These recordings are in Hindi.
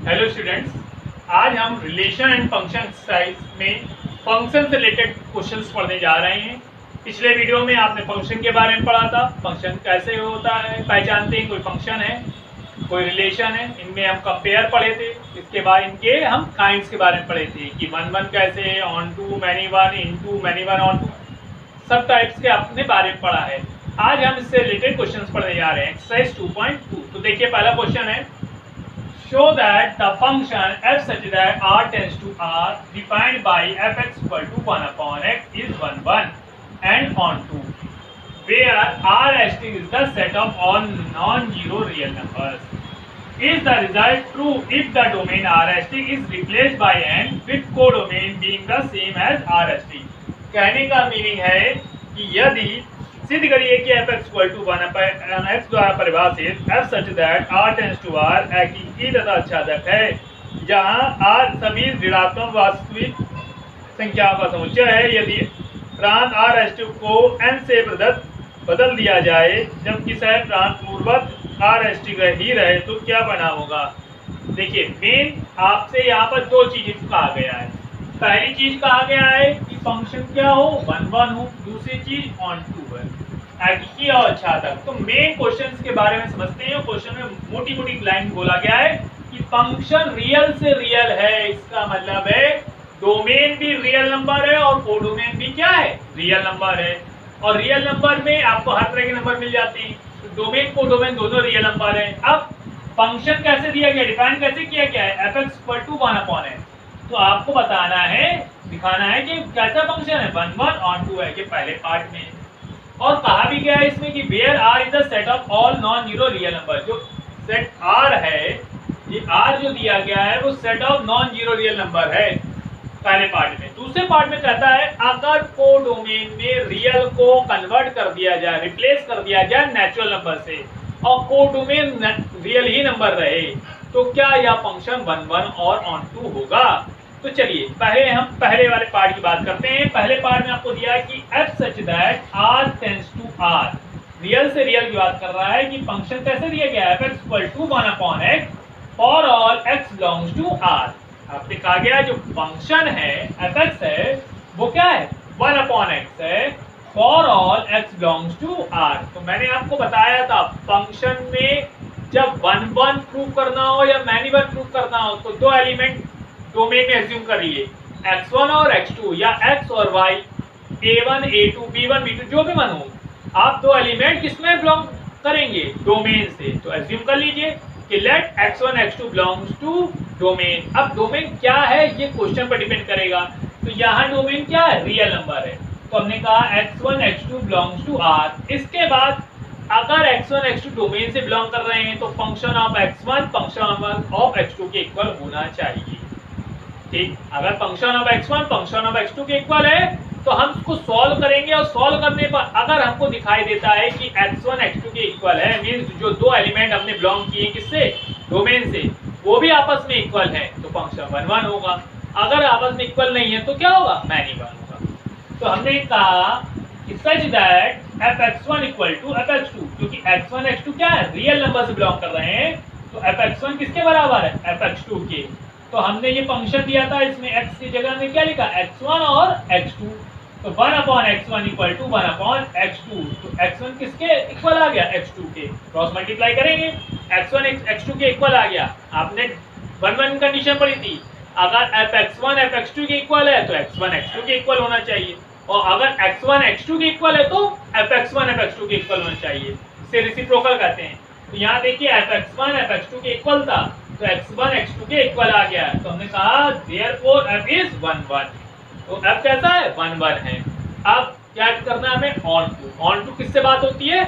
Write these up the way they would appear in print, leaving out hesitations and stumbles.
हेलो स्टूडेंट्स, आज हम रिलेशन एंड फंक्शन एक्सरसाइज में फंक्शन से रिलेटेड क्वेश्चंस पढ़ने जा रहे हैं। पिछले वीडियो में आपने फंक्शन के बारे में पढ़ा था, फंक्शन कैसे होता है, पहचानते हैं कोई फंक्शन है, कोई रिलेशन है। इनमें हम कंपेयर पढ़े थे, इसके बाद इनके हम काइंड्स के बारे में पढ़े थे कि वन वन कैसे, onto, many one, into, many one, onto, सब टाइप्स के अपने बारे में पढ़ा है। आज हम इससे रिलेटेड क्वेश्चंस पढ़ने जा रहे हैं, एक्सरसाइज 2.2। तो देखिए पहला क्वेश्चन है, show that the function f such that r tends to r defined by fx equal to 1 upon x is 1 1 and on 2 where r asterisk is the set of all non-zero real numbers is the result true if the domain r asterisk is replaced by n with codomain being the same as r asterisk। कहने का मीनिंग है कि यदि सिद्ध करिए कि f(x) = 1 अपॉन x द्वारा परिभाषित f such that r tends to r एकीकृत तथा आच्छादक है, जहां r सभी ऋणात्मक वास्तविक संख्याओं का समुच्चय है। यदि प्रांत r' को n से बदल दिया जाए जबकि सह प्रांत पूर्ववत r' ही रहे तो क्या बना होगा। देखिए मेन आपसे यहाँ पर दो चीजें कहा गया है। पहली चीज कहा गया है कि फंक्शन क्या हो, 1 1 हो। दूसरी चीज ऑन टू है, एकीकृत और आच्छादक। तो मेन क्वेश्चंस के बारे में समझते हैं। क्वेश्चन में मोटी मोटी लाइन बोला गया है कि फंक्शन रियल से रियल है, इसका मतलब है डोमेन भी रियल नंबर है और कोडोमेन भी क्या है, रियल नंबर है। और रियल नंबर में आपको हर तरह के नंबर मिल जाते हैं, तो डोमेन कोडोमेन दोनों रियल नंबर है। अब फंक्शन कैसे दिया गया, डिफाइन कैसे किया गया है, f(x) = 1 upon x। तो आपको बताना है, दिखाना है कि कैसा फंक्शन है, 1 1 ऑन 2 है, कि पहले पार्ट में। और कहा भी गया है इसमें कि where R is the set of all non zero real number. जो सेट आर है, ये आर जो दिया गया है वो set of non zero real number है पहले पार्ट में। दूसरे पार्ट में कहता है अगर कोडोमेन में रियल को कन्वर्ट कर दिया जाए, रिप्लेस कर दिया जाए नेचुरल नंबर से और कोडोमेन रियल ही नंबर रहे तो क्या यह फंक्शन 1 1 और ऑन 2 होगा। तो चलिए पहले हम पहले वाले पार्ट की बात करते हैं। पहले पार्ट में आपको दिया है कि f such that r tends to r, real से रियल की बात कर रहा है कि फंक्शन कैसे दिया गया है, f(x) = 1 upon x for all x belongs to r। आपने कहा गया जो फंक्शन है f(x) है वो क्या है, 1 upon x है for all x belongs to r। तो मैंने आपको बताया था फंक्शन में जब 1 1 प्रूव करना हो या मैनी वन प्रूव करना हो तो दो एलिमेंट डोमेन में एज्यूम करिए, x1 और x2 या x और y, a1 a2 b1 b2 जो भी मन हो, आप दो एलिमेंट किसमें बिलोंग करेंगे, डोमेन से। तो एज्यूम कर लीजिए कि let x1 x2 belongs to domain. अब डोमेन क्या है ये क्वेश्चन पर डिपेंड करेगा। तो यहाँ डोमेन क्या है, रियल नंबर है। तो हमने कहा x1 x2 belongs to r। इसके बाद अगर x1 x2 डोमेन से बिलोंग कर रहे हैं तो function of x1 function of x2 के इक्वल होना चाहिए। ठीक, अगर function of x1 function of x2 के इक्वल है तो हम उसको सॉल्व करेंगे और सॉल्व करने पर अगर हमको दिखाई देता है कि x1 x2 के इक्वल है, मींस जो दो एलिमेंट हमने बिलोंग किए किससे, डोमेन से, वो भी आपस में इक्वल है तो फंक्शन 1 1 होगा। अगर आपस में इक्वल नहीं है तो क्या होगा, मैनी वन होगा। तो हमने कहा कि सच दैट f(x1) = f(x2), क्योंकि x1 x2 क्या है, रियल नंबर से बिलोंग कर रहे हैं तो f(x1) किसके बराबर है, f(x2) के। तो हमने ये फंक्शन दिया था, इसमें x की जगह में क्या लिखा, x1 और x2। तो 1 upon x1 = 1 upon x2। तो x1 किसके इक्वल आ गया, x2 के। क्रॉस मल्टीप्लाई करेंगे, x1 x2 के इक्वल आ गया। आपने 1 1 कंडीशन पढ़ी थी, अगर f(x1) f(x2) के इक्वल है तो x1 x2 के इक्वल होना चाहिए, और अगर x1 x2 के इक्वल है तो f(x1) f(x2) के इक्वल होना चाहिए। इसे रेसिप्रोकल कहते हैं। तो यहाँ देखिए f(x1) f(x2) के इक्वल था तो x1 x2 के इक्वल आ गया। तो हमने कहा therefore f is 1 1। तो f कैसा है, 1 1 है। अब क्या करना है हमें, ऑन टू। ऑन टू किससे बात होती है,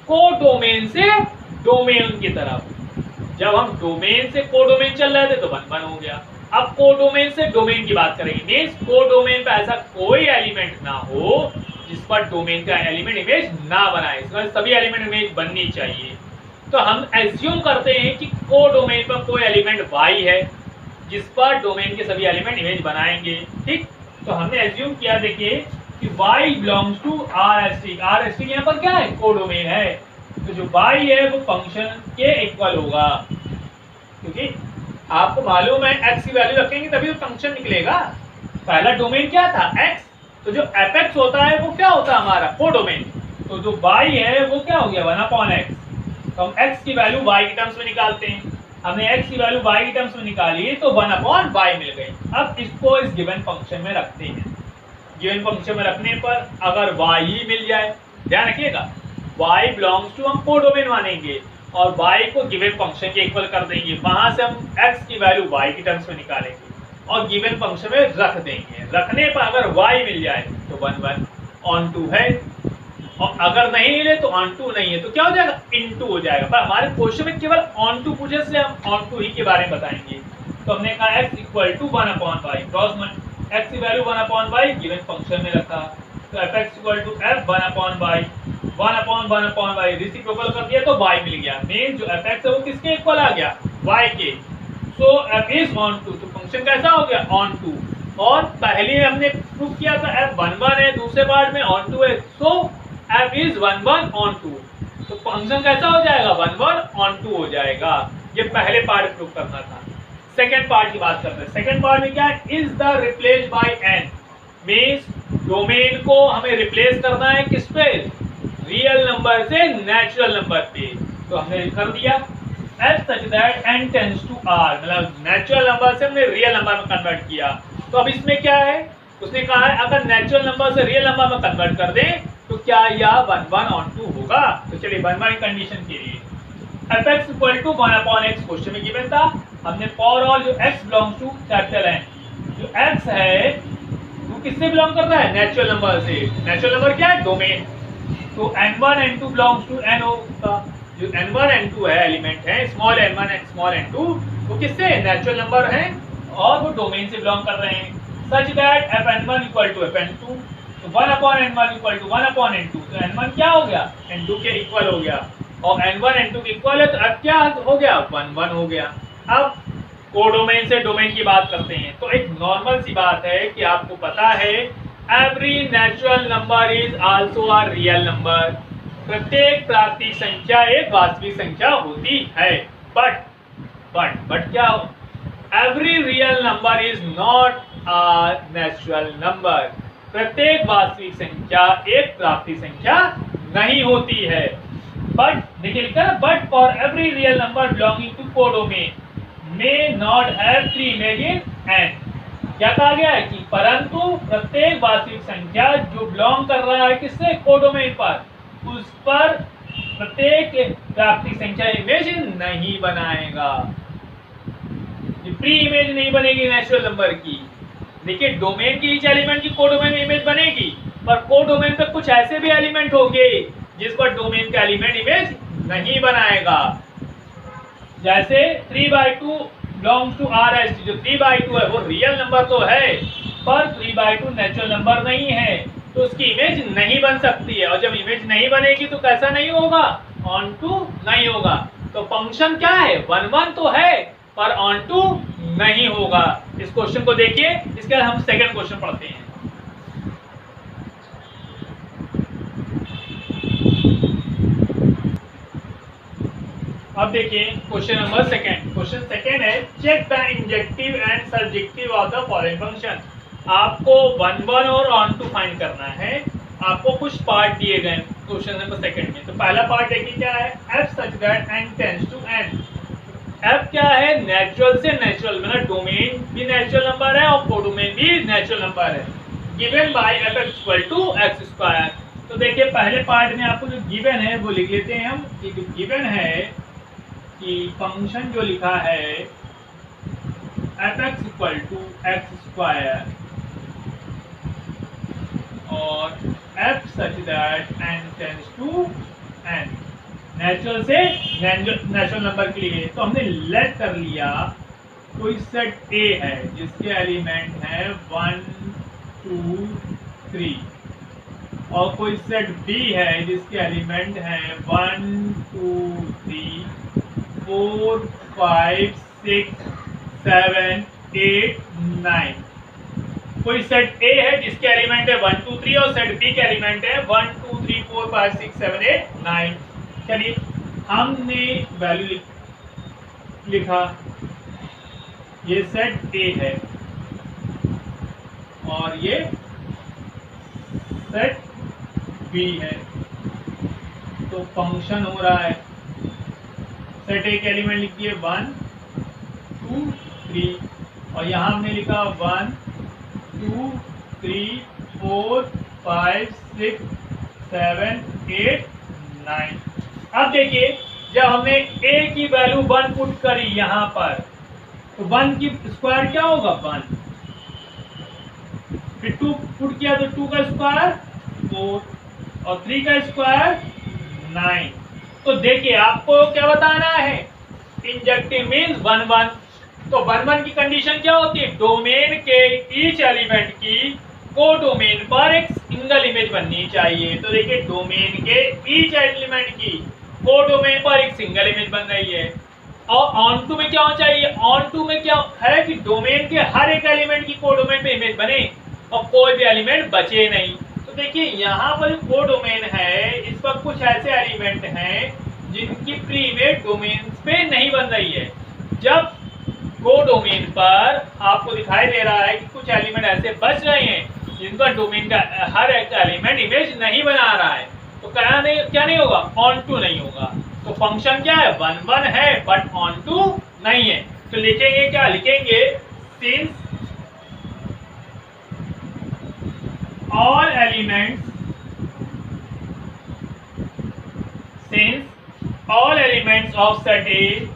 कोडोमेन से डोमेन की तरफ। जब हम डोमेन से कोडोमेन चल रहे थे तो 1 1 हो गया। अब कोडोमेन से डोमेन की बात करेंगे, मींस कोडोमेन पे ऐसा कोई एलिमेंट ना हो जिस पर डोमेन का एलिमेंट इमेज ना बनाए, इसमें सभी एलिमेंट इमेज बननी चाहिए। तो हम एज्यूम करते हैं कि कोडोमेन पर कोई एलिमेंट y है जिस पर डोमेन के सभी एलिमेंट इमेज बनाएंगे। ठीक, तो हमने एज्यूम किया, देखिए कि y बिलोंग्स टू r'। यहाँ पर क्या है, कोडोमेन है। तो जो y है वो फंक्शन के इक्वल होगा, क्योंकि आपको मालूम है x की वैल्यू रखेंगे तभी तो फंक्शन निकलेगा। पहला डोमेन क्या था x, तो जो fx होता है वो क्या होता है हमारा कोडोमेन, तो जो y है वो क्या हो गया 1/x। तो हम x की वैल्यू y के टर्म्स में निकालते हैं, हमने x की वैल्यू y के टर्म्स में निकाली तो 1/y मिल गई। अब इसको इस गिवन फंक्शन में रखते हैं। गिवन फंक्शन में रखने पर अगर y ही मिल जाए, ध्यान रखिएगा y बिलोंग्स टू हम कोडोमेन मानेंगे और y को गिवन फंक्शन के इक्वल कर देंगे, वहां से हम x की वैल्यू y की टर्म्स में निकालेंगे और गिवन फंक्शन में रख देंगे। रखने पर अगर y मिल जाए तो 1/(on2) है और अगर नहीं मिले तो on2 नहीं है तो क्या हो जाएगा into हो जाएगा। पर हमारे क्वेश्चन में केवल on2 पूछे से हम on2 ही के बारे में बताएंगे। तो हमने कहा x = 1/y, क्रॉस x की वैल्यू 1/y गिवन फंक्शन में रखा, तो fx = f 1/y, 1/1/y reciprocal कर दिया तो y मिल गया। मीन जो fx है वो किसके इक्वल आ गया y के। सो f इज on2, तो फंक्शन कैसा हो गया on2। और पहले हमने प्रूव किया था f 1/1 है, दूसरे पार्ट में on2 है, सो f इज 1/1/(on2), तो फंक्शन कैसा हो जाएगा 1/1/(on2) हो जाएगा। ये पहले पार्ट प्रूव करना था। सेकेंड पार्ट की बात करते हैं। सेकेंड पार्ट में क्या है, is the replace by n, means domain को हमें रिप्लेस करना है किस पे, रियल नंबर से नेचुरल नंबर पे। तो हमने कर दिया f such that n tends to r, मतलब नेचुरल नंबर से हमने रियल नंबर में कन्वर्ट किया। तो अब इसमें क्या है, उसने कहा है अगर नेचुरल नंबर से रियल नंबर में कन्वर्ट कर दें तो क्या यह 1/(on2) होगा। तो चलिए 1/1 कंडीशन के लिए fx = 1/x क्वेश्चन में गिवन था। हमने फॉर ऑल जो x belongs to capital N, जो x है वो किससे बिलोंग करता है, नेचुरल नंबर से। नेचुरल नंबर क्या है, डोमेन। तो n1 n2 belongs to n होगा। जो n1 n2 है एलिमेंट है, स्मॉल n1 स्मॉल n2, वो किससे, नेचुरल नंबर है और वो डोमेन से बिलोंग कर रहे हैं। सच दैट fn1 = fn2, तो 1/n1 = 1/n2, तो n1 क्या हो गया, n2 के इक्वल हो गया और n1 n2 के इक्वल है, तो अब क्या हो गया 1/1 हो गया। अब कोडोमेन से डोमेन की बात करते हैं। तो एक नॉर्मल सी बात है कि आपको पता है every natural number is also a real number, प्रत्येक प्राकृतिक संख्या एक वास्तविक संख्या होती है। बट क्या, every real number is not a natural number, प्रत्येक वास्तविक संख्या एक प्राकृतिक संख्या नहीं होती है। बट देखिए लिखा है, but for every real number belonging to codomain may not have 3 image in n। क्या कहा गया है कि परंतु प्रत्येक वास्तविक संख्या जो बिलोंग कर रहा है किससे, कोडोमेन पर, उस पर प्रत्येक प्राकृतिक संख्या इमेज नहीं बनाएगा, प्री इमेज नहीं बनेगी नेचुरल नंबर की। देखिए डोमेन की ईच एलिमेंट की कोडोमेन में इमेज बनेगी, पर कोडोमेन पे कुछ ऐसे भी एलिमेंट होंगे जिस पर डोमेन का एलिमेंट इमेज नहीं बनाएगा। जैसे 3/2 बिलोंग्स टू RST, जो 3/2 है वो रियल नंबर तो है पर 3/2 नेचुरल नंबर नहीं है, तो उसकी इमेज नहीं बन सकती है। और जब इमेज नहीं बनेगी तो कैसा नहीं होगा, on2 नहीं होगा। तो फंक्शन क्या है 1/1 तो है पर on2 नहीं होगा। इस क्वेश्चन को देखिए, इसके बाद हम सेकंड क्वेश्चन पढ़ते हैं। अब देखिए question number second. Question second है, check the injective and subjective of the following function. आपको 1/1 और on2 फाइंड करना है। आपको कुछ पार्ट दिए गए क्वेश्चन नंबर सेकंड में। तो पहला पार्ट है कि क्या है, f such that n tends to n। f क्या है, नेचुरल से नेचुरल, मतलब डोमेन भी नेचुरल नंबर है और कोडोमेन भी नेचुरल नंबर है। Given by fx = x²। तो देखिए पहले पार्ट में आपको जो गिवन है वो लिख लेते हैं हम। गिवन है कि फंक्शन जो लिखा है fx = x² और f such that n tends to n, natural से नेचुरल नंबर के लिए। तो हमने लेट कर लिया कोई सेट A है जिसके एलिमेंट है 1 2 3 और कोई सेट B है जिसके एलिमेंट है 1 2 3 4 5 6 7 8 9। कोई सेट A है जिसके एलिमेंट है 1 2 3 और सेट B के एलिमेंट है 1 2 3 4 5 6 7 8 9। चलिए हमने वैल्यू लिखा ये सेट ए है और ये सेट बी है। तो फंक्शन हो रहा है, सेट ए के एलिमेंट लिखिए 1 2 3 और यहाँ हमने लिखा 1 2 3 4 5 6 7 8 9। अब देखिए जब हमने a की वैल्यू 1 पुट करी यहाँ पर तो 1 की स्क्वायर क्या होगा 1, फिर 2 पुट किया तो 2 का स्क्वायर 4 और 3 का स्क्वायर 9। तो देखिए आपको क्या बताना है, इंजेक्टिव मीन्स 1 1। तो 1 1 की कंडीशन क्या होती है, डोमेन के ईच एलिमेंट की को डोमेन पर एक सिंगल इमेज बननी चाहिए। तो देखिए डोमेन के ईच एलिमेंट की को डोमेन पर एक सिंगल इमेज बन रही है। और ऑन टू में क्या होना चाहिए, ऑन टू में क्या है कि डोमेन के हर एक एलिमेंट की को डोमेन पे इमेज बने और कोई भी एलिमेंट बचे नहीं। तो देखिए यहाँ पर जो को डोमेन है इस पर कुछ ऐसे एलिमेंट हैं जिनकी प्री इमेज डोमेन पे नहीं बन रही है। जब को डोमेन पर आपको दिखाई दे रहा है कि कुछ एलिमेंट ऐसे बच रहे हैं जिनका डोमेन का हर एक एलिमेंट इमेज नहीं बना रहा है, तो क्या नहीं होगा, ऑन टू नहीं होगा। तो फंक्शन क्या है 1 1 है बट ऑन टू नहीं है। तो लिखेंगे क्या, लिखेंगे since all elements of set A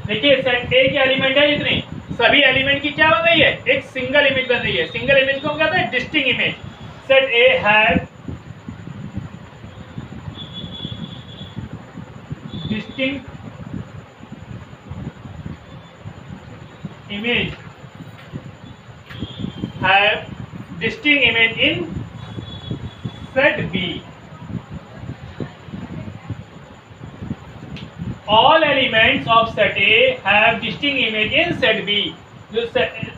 देखिए सेट ए के एलिमेंट है जितने सभी एलिमेंट की क्या बन रही है, एक सिंगल इमेज बन रही है। सिंगल इमेज को हम कहते हैं distinct image. Set A have distinct image in set B। All elements of set A have distinct image in set B। जो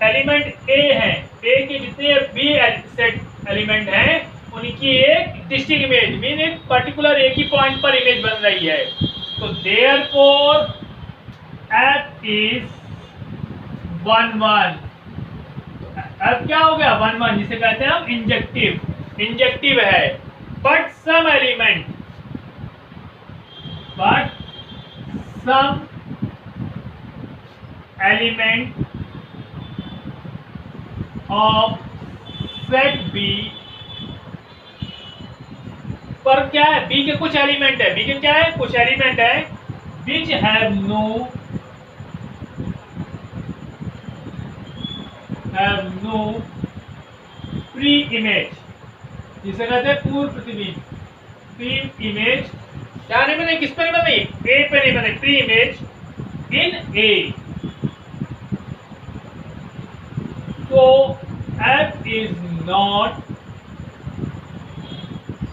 एलिमेंट A है, A के जितने B सेट एलिमेंट हैं उनकी एक डिस्टिंक्ट इमेज मीन एक पर्टिकुलर एक ही पॉइंट पर इमेज बन रही है। तो therefore F is 1 1। अब क्या हो गया 1 1, जिसे कहते हैं हम इंजेक्टिव है। But some element of set B पर क्या है, बी के कुछ एलिमेंट है, बी के क्या है कुछ एलिमेंट है which have no preimage, जिसे कहते हैं पूर्व प्रतिबिंब। प्री इमेज क्या नहीं बने, किस पे नहीं बने, ए पे नहीं बने, प्री इमेज इन ए। तो F is not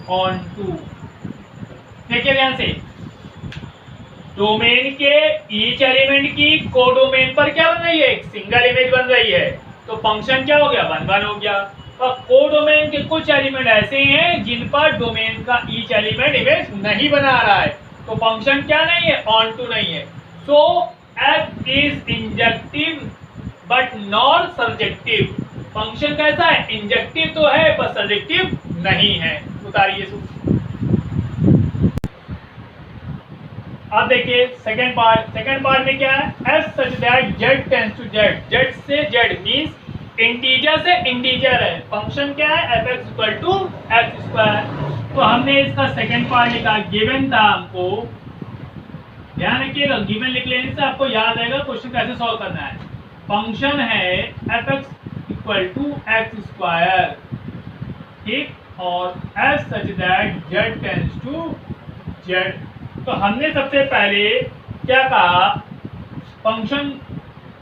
on to। देखिए ध्यान से, डोमेन के ईच एलिमेंट की को डोमेन पर क्या बन रही है, एक सिंगल इमेज बन रही है। तो फंक्शन क्या हो गया 1 1 हो गया। और को डोमेन के कुछ एलिमेंट ऐसे हैं जिन पर डोमेन का ईच एलिमेंट इमेज नहीं बना रहा है, तो फंक्शन क्या नहीं है, ऑन टू नहीं है। सो F is injective but not subjective. Function कैसा है, इंजेक्टिव तो है पर सब्जेक्टिव नहीं है। उतारिए सूत्र। अब देखिए सेकंड पार्ट में क्या है, S such that Z tends to Z, Z से जेड मीन्स इंटीजर से इंटीजर है। फंक्शन क्या है F x equal to x square. तो हमने इसका सेकंड पार्ट लिखा, गिवन था हमको, ध्यान रखिएगा गिवन लिख लेने से आपको याद आएगा क्वेश्चन कैसे सॉल्व करना है। फंक्शन है F x equal to x square, ठीक, और S such that Z tends to Z. तो हमने सबसे पहले क्या कहा, फंक्शन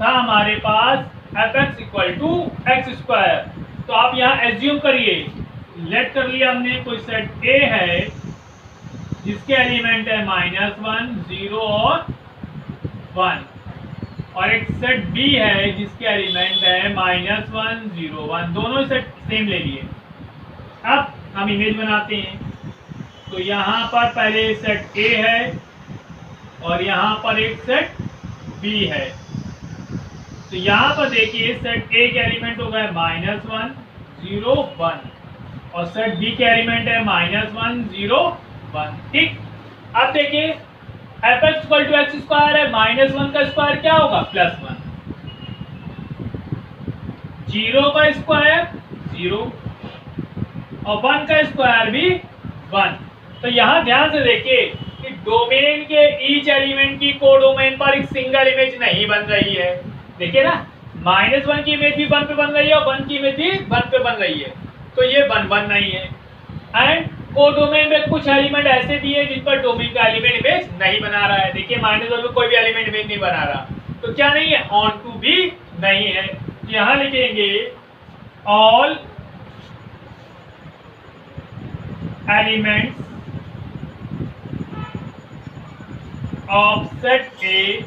था हमारे पास F x equal to x square. तो आप यहाँ एज्यूम करिए, लेट कर लिया हमने कोई सेट ए है जिसके एलिमेंट है -1 0 और 1, और एक सेट बी है जिसके एलिमेंट है -1 0 1, दोनों सेट सेम ले लिए। अब हम इमेज बनाते हैं। तो यहाँ पर पहले सेट ए है और यहाँ पर एक सेट बी है। तो यहाँ पर देखिए सेट ए के एलिमेंट हो गए -1 0 1 और सेट बी के एलिमेंट है -1 0 1। ठीक, अब देखिए fx = x² है, -1 का स्क्वायर क्या होगा +1, 0 का स्क्वायर 0 और 1 का स्क्वायर भी 1। तो यहाँ ध्यान से देखिए कि डोमेन के ईच एलिमेंट की कोडोमेन पर एक सिंगल इमेज नहीं बन रही है। देखिए ना, -1 की इमेज भी 1 पे बन रही है और 1 की इमेज भी 1 पे बन रही है, तो ये 1 1 नहीं है। एंड कोडोमेन में कुछ एलिमेंट ऐसे भी है जिन पर डोमेन का एलिमेंट इमेज नहीं बना रहा है। देखिए -1 में कोई भी एलिमेंट इमेज नहीं बना रहा, तो क्या नहीं है, ऑन टू भी नहीं है। यहाँ लिखेंगे all elements of set A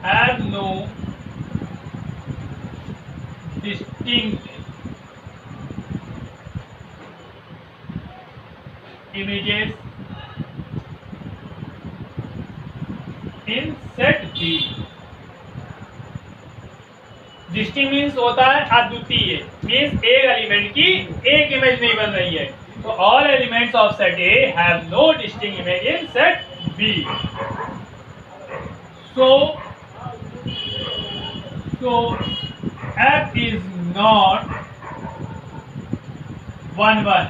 have no distinct images in set B। Distinct means होता है अद्वितीय, मीन्स एक एलिमेंट की एक इमेज नहीं बन रही है। तो all elements of set A have no distinct image in set B. So f is not 1 1।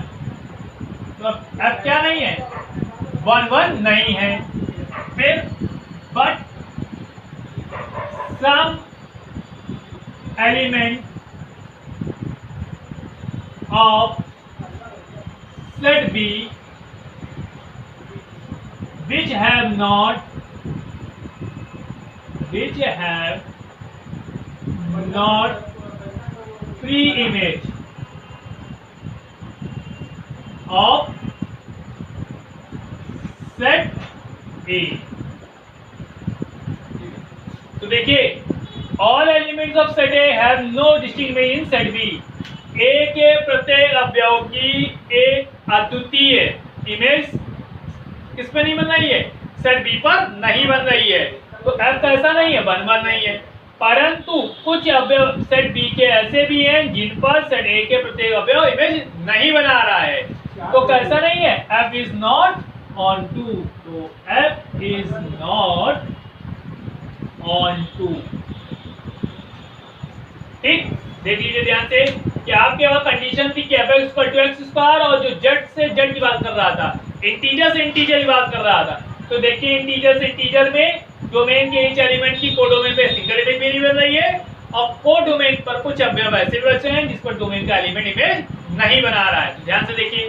तो f क्या नहीं है, 1 1 नहीं है। फिर but some element of set B which have not free image of set A। तो देखिए all elements of set A have no distinct image in set B. A के प्रत्येक अवयव की एक अद्वितीय इमेज किस पे नहीं बन रही है, सेट बी पर नहीं बन रही है। तो f ऐसा नहीं है, 1 1 नहीं है, परंतु कुछ अवयव सेट बी के ऐसे भी हैं जिन पर सेट ए के प्रत्येक अवयव इमेज नहीं बना रहा है। तो कैसा नहीं है, f is not onto. तो f is not onto. ठीक, देख लीजिए ध्यान से कि आपके वहां कंडीशन थी कि fx = x² और जो z से z की बात कर रहा था, इंटीजर से इंटीजर की बात कर रहा था। तो देखिए इंटीजर से इंटीजर में डोमेन के ईच एलिमेंट की कोडोमेन पे सिंगल इमेज भी नहीं बन रही है और कोडोमेन पर कुछ अवयव ऐसे भी बचे हैं जिस पर डोमेन का एलिमेंट इमेज नहीं बना रहा है। तो ध्यान से देखिए,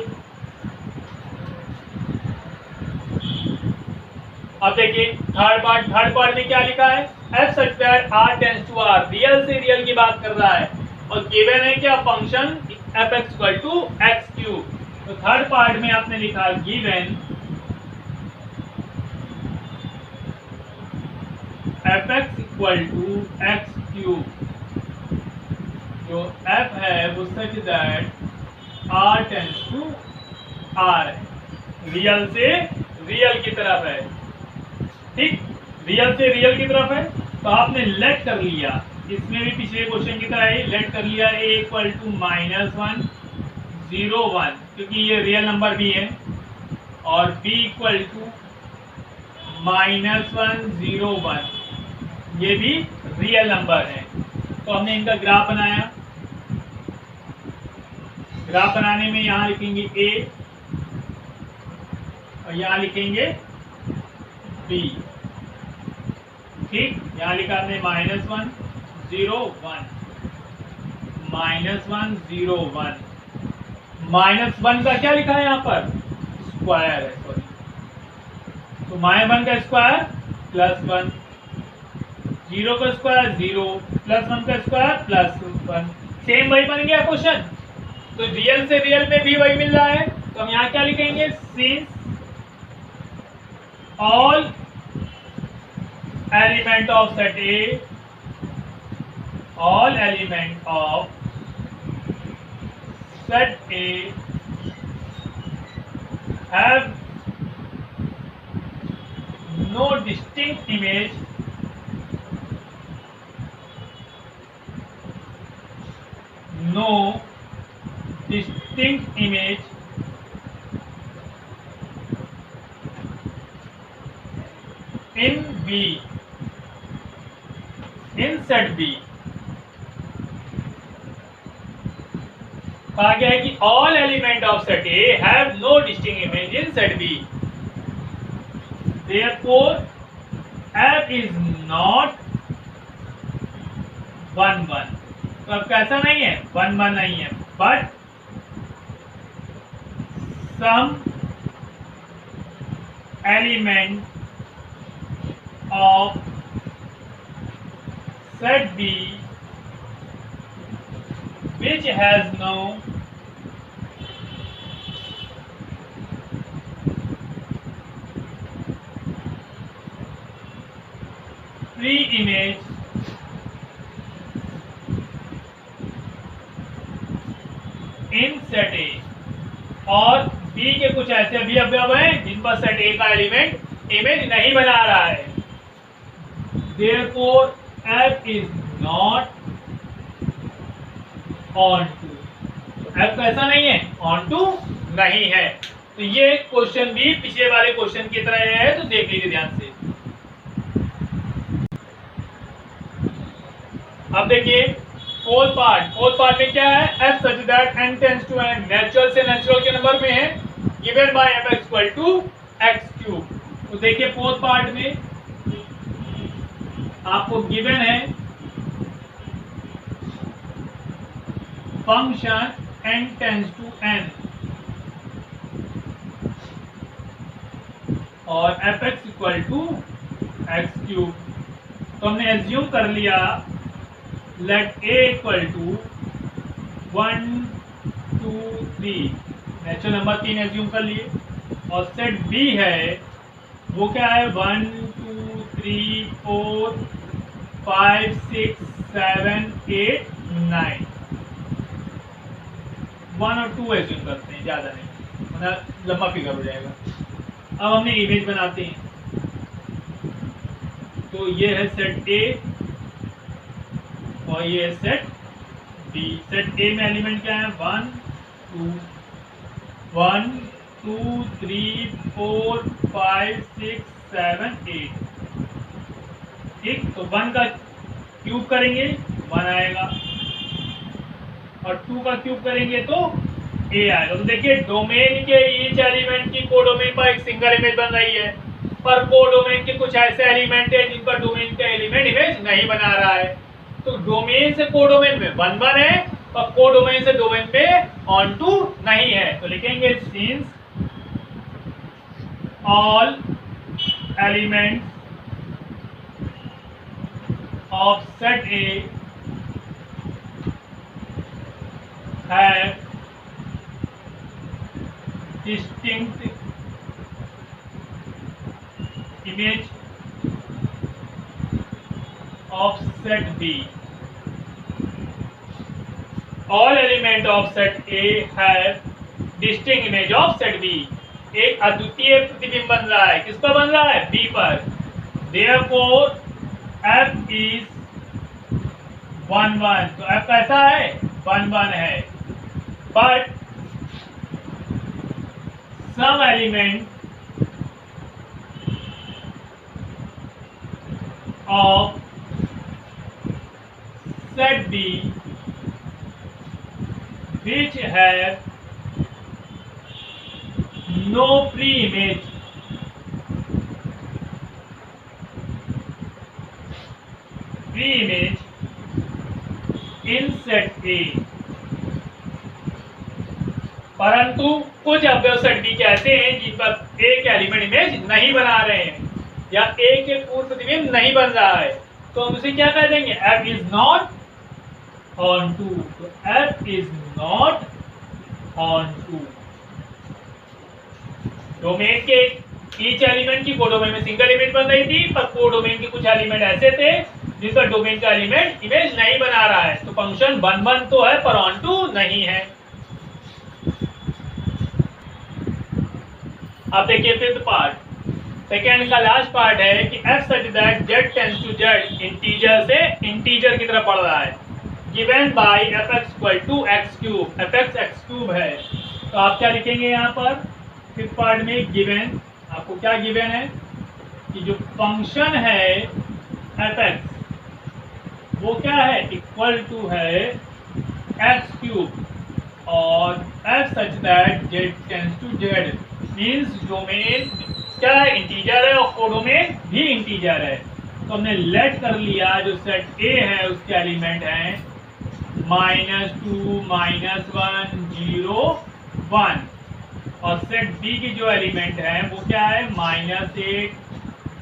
अब देखिए थर्ड पार्ट में क्या लिखा है, f such r tends to r, real से रियल की बात कर रहा है और गिवन है क्या, फंक्शन fx = x³। तो थर्ड पार्ट में आपने लिखा गिवन fx = x³, जो f है वो such that r tends to r है, रियल से रियल की तरफ है। ठीक, रियल से रियल की तरफ है। तो आपने लेट कर लिया, इसमें भी पिछले क्वेश्चन की तरह ही लेट कर लिया a = -1 0 1, क्योंकि ये रियल नंबर भी है, और b = -1 0 1, ये भी रियल नंबर है। तो हमने इनका ग्राफ बनाया। ग्राफ बनाने में यहाँ लिखेंगे a और यहाँ लिखेंगे b। ठीक, यहाँ लिखा हमने -1 0 1 -1 0 1। -1 का क्या लिखा है यहाँ पर, स्क्वायर है, सॉरी। तो -1 का स्क्वायर +1, 0 का स्क्वायर 0, +1 का स्क्वायर +1। सेम वही बन गया क्वेश्चन। तो रियल से रियल में भी वही मिल रहा है। तो हम यहाँ क्या लिखेंगे, since all element of set A, all element of set A have no distinct image in B, in set B। कहा गया है कि all element of set A have no distinct image in set B, therefore F is not 1 1। तो अब कैसा नहीं है, 1 1 नहीं है, but some element of set B which has no free image in set A, और B के कुछ ऐसे भी अवयव हैं जिन पर सेट A का एलिमेंट इमेज नहीं बना रहा है। Therefore F is not onto, F कैसा नहीं है, onto नहीं है। तो ये क्वेश्चन भी पिछले वाले क्वेश्चन की तरह है, तो देख लीजिए ध्यान से। अब देखिए फोर्थ पार्ट में क्या है, f such that n tends to n, natural से नेचुरल के नंबर में है, given by f equal to x cube। तो देखिए फोर्थ पार्ट में आपको गिवन है function n tends to n और fx equal to x cube. तो हमने एज्यूम कर लिया let a equal to 1 2 3, natural number 3 assume कर लिए, और सेट b है वो क्या है 1 2 3 4 5 6 7 8 9, 1 और 2 एज्यूम करते हैं, ज्यादा नहीं वरना लंबा फिगर हो जाएगा। अब हमने इमेज बनाते हैं, तो ये है सेट ए और ये है सेट बी। सेट ए में एलिमेंट क्या है 1 2 3 4 5 6 7 8, ठीक। तो 1 का क्यूब करेंगे 1 आएगा, और 2 का क्यूब करेंगे तो ए आएगा। तो देखिए डोमेन के ईच एलिमेंट की कोडोमेन पर एक सिंगल इमेज बन रही है, पर कोडोमेन के कुछ ऐसे एलिमेंट है जिन पर डोमेन का एलिमेंट इमेज नहीं बना रहा है। तो डोमेन से कोडोमेन में 1 1 है, और कोडोमेन से डोमेन पे ऑन टू नहीं है। तो लिखेंगे since all elements of set A have distinct image of set B। All element of set A have distinct image of set B। एक अद्वितीय प्रतिबिंब बन रहा है, किस पर बन रहा है, B पर। Therefore F is 1 1, तो F कैसा है 1 1 है, but some element of set B which have no free image in set A, परंतु कुछ अवयव सेट B के ऐसे हैं जिन पर A के एलिमेंट इमेज नहीं बना रहे हैं, या A के पूर्ण प्रतिबिंब नहीं बन रहा है। तो हम उसे क्या कह देंगे, F is not onto। तो F is not onto। Domain के ईच एलिमेंट की कोडोमेन में सिंगल इमेज बन रही थी, पर कोडोमेन के कुछ एलिमेंट ऐसे थे जिसका डोमेन का एलिमेंट इमेज नहीं बना रहा है। तो फंक्शन 1 1 तो है पर ऑन टू नहीं है। अब देखिए फिफ्थ पार्ट, सेकेंड का लास्ट पार्ट है कि f such that z tends to z integer से इंटीजर की तरफ बढ़ रहा है, given by fx equal to x cube, fx x cube है। तो आप क्या लिखेंगे यहाँ पर फिफ्थ पार्ट में, गिवन, आपको क्या गिवन है कि जो फंक्शन है fx वो क्या है, इक्वल टू है एक्स क्यूब और f such that z tends to z means domain क्या है, इंटीजर है और कोडोमेन भी इंटीजर है। तो हमने लेट कर लिया जो सेट A है उसके एलिमेंट हैं -2, -1, 0, 1 और सेट B की जो एलिमेंट है वो क्या है -8,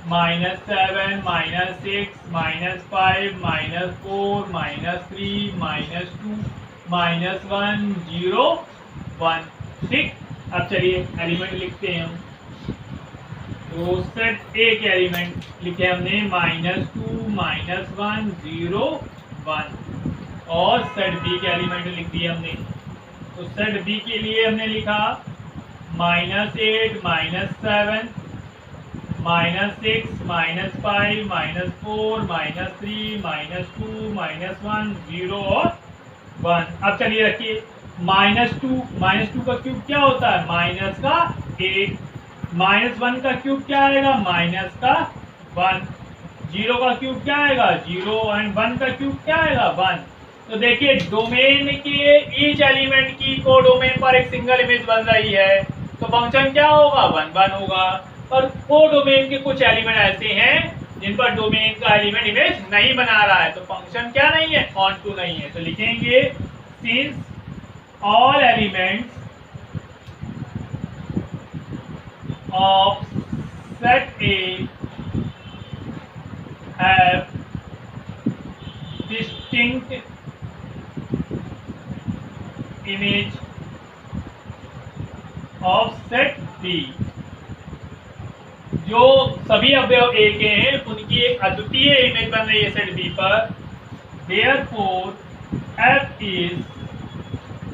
-7, -6, -5, -4, -3, -2, -1, 0, 1। ठीक, अब चलिए एलिमेंट लिखते हैं हम। तो सेट ए के एलिमेंट लिखे हमने -2, -1, 0, 1 और सेट बी के एलिमेंट लिख दिए हमने। तो सेट बी के लिए हमने लिखा -8, -7, -6, -5, -4, -3, -2, -1, 0 और 1। अब चलिए रखिए -2 का क्यूब क्या होता है, माइनस का 8, -1 का क्यूब क्या आएगा, माइनस का 1, 0 का क्यूब क्या आएगा 0 एंड 1 का क्यूब क्या आएगा 1। तो देखिए डोमेन के ईच एलिमेंट की को डोमेन पर एक सिंगल इमेज बन रही है, तो फंक्शन क्या होगा 1 1 होगा। पर को डोमेन के कुछ एलिमेंट ऐसे हैं जिन पर डोमेन का एलिमेंट इमेज नहीं बना रहा है, तो फंक्शन क्या नहीं है, ऑन टू नहीं है। तो लिखेंगे since all elements of set A have distinct image of set B, जो सभी अवयव A के हैं उनकी एक अद्वितीय इमेज बन रही है सेट B पर, therefore F is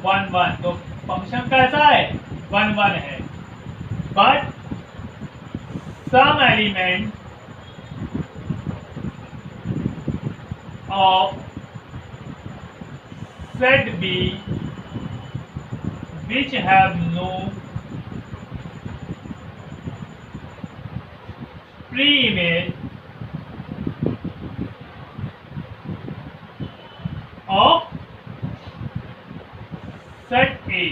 1 1। तो फंक्शन कैसा है 1 1 है, but some element of set B which have no pre-image of set A,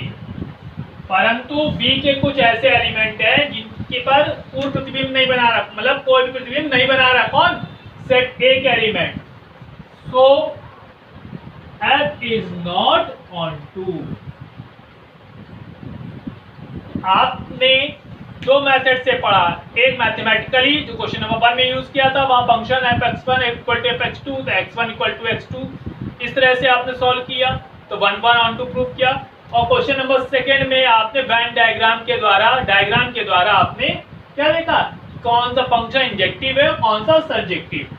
परंतु बी के कुछ ऐसे एलिमेंट हैं जिनके पर पूर्ण प्रतिबिंब नहीं बना रहा, मतलब कोई भी प्रतिबिंब नहीं बना रहा, कौन, सेट ए के element. So f is not onto. आपने दो मेथड से पढ़ा, एक मैथमेटिकली जो क्वेश्चन नंबर 1 में यूज किया था, वहां function fx1 equal to fx2, तो x1 इक्वल टू x2 इस तरह से आपने सॉल्व किया, तो 1 1 ऑन टू प्रूव किया। और क्वेश्चन नंबर 2 में आपने वेन डायग्राम के द्वारा आपने क्या देखा, कौन सा फंक्शन इंजेक्टिव है कौन सा सब्जेक्टिव।